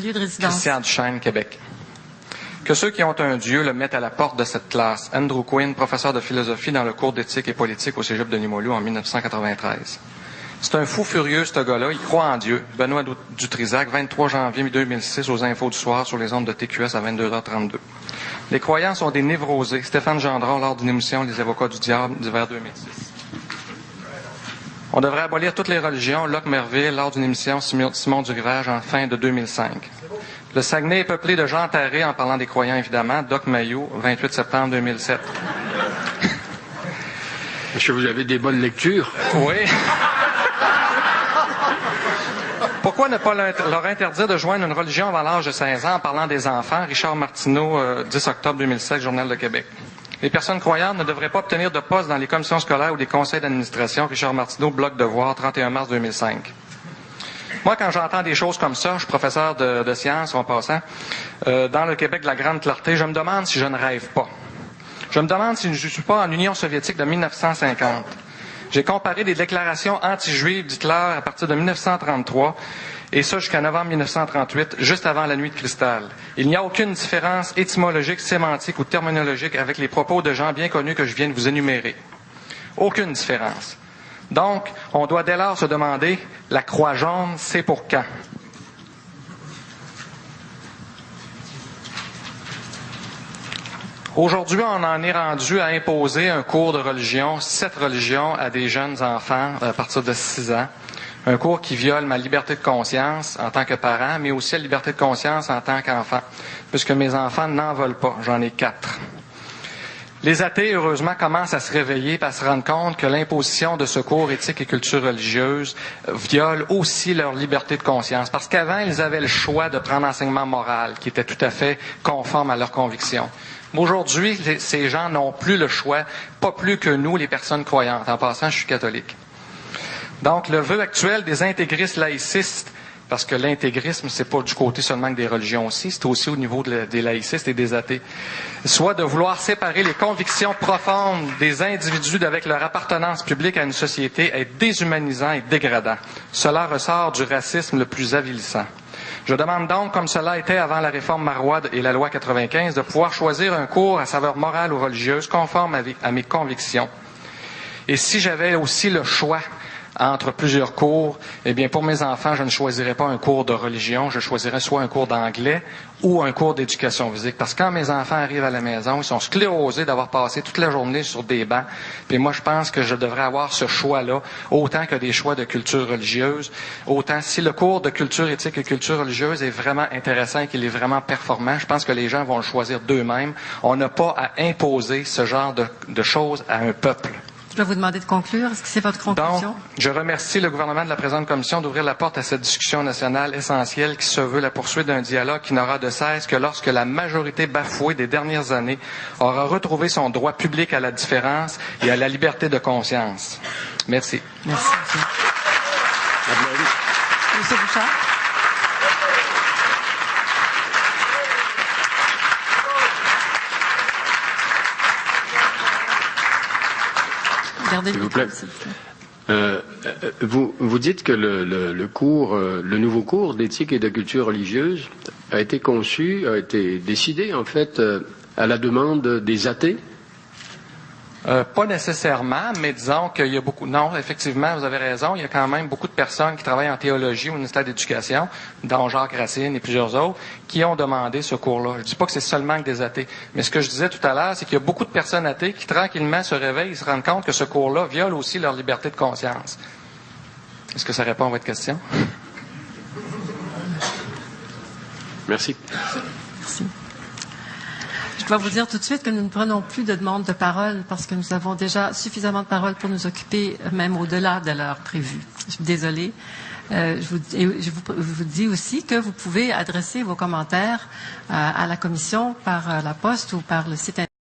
Lieu de résidence. Christian Duchesne, Québec. Que ceux qui ont un Dieu le mettent à la porte de cette classe. Andrew Quinn, professeur de philosophie dans le cours d'éthique et politique au Cégep de Limoilou en 1993. C'est un fou furieux, ce gars-là. Il croit en Dieu. Benoît Dutrisac, 23 janvier 2006, aux infos du soir, sur les ondes de TQS à 22h32. Les croyants sont des névrosés. Stéphane Gendron, lors d'une émission Les Avocats du Diable, d'hiver 2006. On devrait abolir toutes les religions. Locke Merville, lors d'une émission Simon Durivage, en fin de 2005. Le Saguenay est peuplé de gens tarés, en parlant des croyants, évidemment. Doc Mayou, 28 septembre 2007. Est-ce que vous avez des bonnes lectures? Oui. Pourquoi ne pas leur interdire de joindre une religion avant l'âge de 16 ans en parlant des enfants? Richard Martineau, 10 octobre 2007, Journal de Québec. Les personnes croyantes ne devraient pas obtenir de poste dans les commissions scolaires ou des conseils d'administration. Richard Martineau, Bloc Devoir, 31 mars 2005. Moi, quand j'entends des choses comme ça, je suis professeur de sciences en passant, dans le Québec de la Grande Clarté, je me demande si je ne rêve pas. Je me demande si je ne suis pas en Union soviétique de 1950. J'ai comparé des déclarations anti-juives d'Hitler à partir de 1933, et ça jusqu'à novembre 1938, juste avant la nuit de cristal. Il n'y a aucune différence étymologique, sémantique ou terminologique avec les propos de gens bien connus que je viens de vous énumérer. Aucune différence. Donc, on doit dès lors se demander, la croix jaune, c'est pour quand? Aujourd'hui, on en est rendu à imposer un cours de religion, 7 religions, à des jeunes enfants à partir de 6 ans. Un cours qui viole ma liberté de conscience en tant que parent, mais aussi la liberté de conscience en tant qu'enfant, puisque mes enfants n'en veulent pas. J'en ai 4. Les athées, heureusement, commencent à se réveiller et à se rendre compte que l'imposition de ce cours éthique et culture religieuse viole aussi leur liberté de conscience. Parce qu'avant, ils avaient le choix de prendre l'enseignement moral, qui était tout à fait conforme à leurs convictions. Mais aujourd'hui, ces gens n'ont plus le choix, pas plus que nous, les personnes croyantes. En passant, je suis catholique. Donc, le vœu actuel des intégristes laïcistes, parce que l'intégrisme, c'est pas du côté seulement que des religions aussi, c'est aussi au niveau des laïcistes et des athées, soit de vouloir séparer les convictions profondes des individus d'avec leur appartenance publique à une société est déshumanisant et dégradant. Cela ressort du racisme le plus avilissant. Je demande donc, comme cela était avant la réforme Marois et la loi 95, de pouvoir choisir un cours à saveur morale ou religieuse conforme à mes convictions. Et si j'avais aussi le choix entre plusieurs cours, eh bien, pour mes enfants, je ne choisirais pas un cours de religion, je choisirais soit un cours d'anglais ou un cours d'éducation physique. Parce que quand mes enfants arrivent à la maison, ils sont sclérosés d'avoir passé toute la journée sur des bancs. Puis moi, je pense que je devrais avoir ce choix-là, autant que des choix de culture religieuse. Autant, si le cours de culture éthique et culture religieuse est vraiment intéressant et qu'il est vraiment performant, je pense que les gens vont le choisir d'eux-mêmes. On n'a pas à imposer ce genre de choses à un peuple. Je dois vous demander de conclure. Est-ce que c'est votre conclusion? Donc, je remercie le gouvernement de la présente commission d'ouvrir la porte à cette discussion nationale essentielle qui se veut la poursuite d'un dialogue qui n'aura de cesse que lorsque la majorité bafouée des dernières années aura retrouvé son droit public à la différence et à la liberté de conscience. Merci. Merci. Monsieur Bouchard. S'il vous plaît. Vous dites que le nouveau cours d'éthique et de culture religieuse a été conçu, a été décidé en fait à la demande des athées? Pas nécessairement, mais disons qu'il y a beaucoup... Non, effectivement, vous avez raison, il y a quand même beaucoup de personnes qui travaillent en théologie au ministère de l'Éducation, dont Jacques Racine et plusieurs autres, qui ont demandé ce cours-là. Je dis pas que c'est seulement que des athées, mais ce que je disais tout à l'heure, c'est qu'il y a beaucoup de personnes athées qui tranquillement se réveillent et se rendent compte que ce cours-là viole aussi leur liberté de conscience. Est-ce que ça répond à votre question? Merci. Merci. Je dois vous dire tout de suite que nous ne prenons plus de demandes de parole parce que nous avons déjà suffisamment de paroles pour nous occuper, même au-delà de l'heure prévue. Je suis désolée. Je vous dis aussi que vous pouvez adresser vos commentaires à la commission par la poste ou par le site Internet.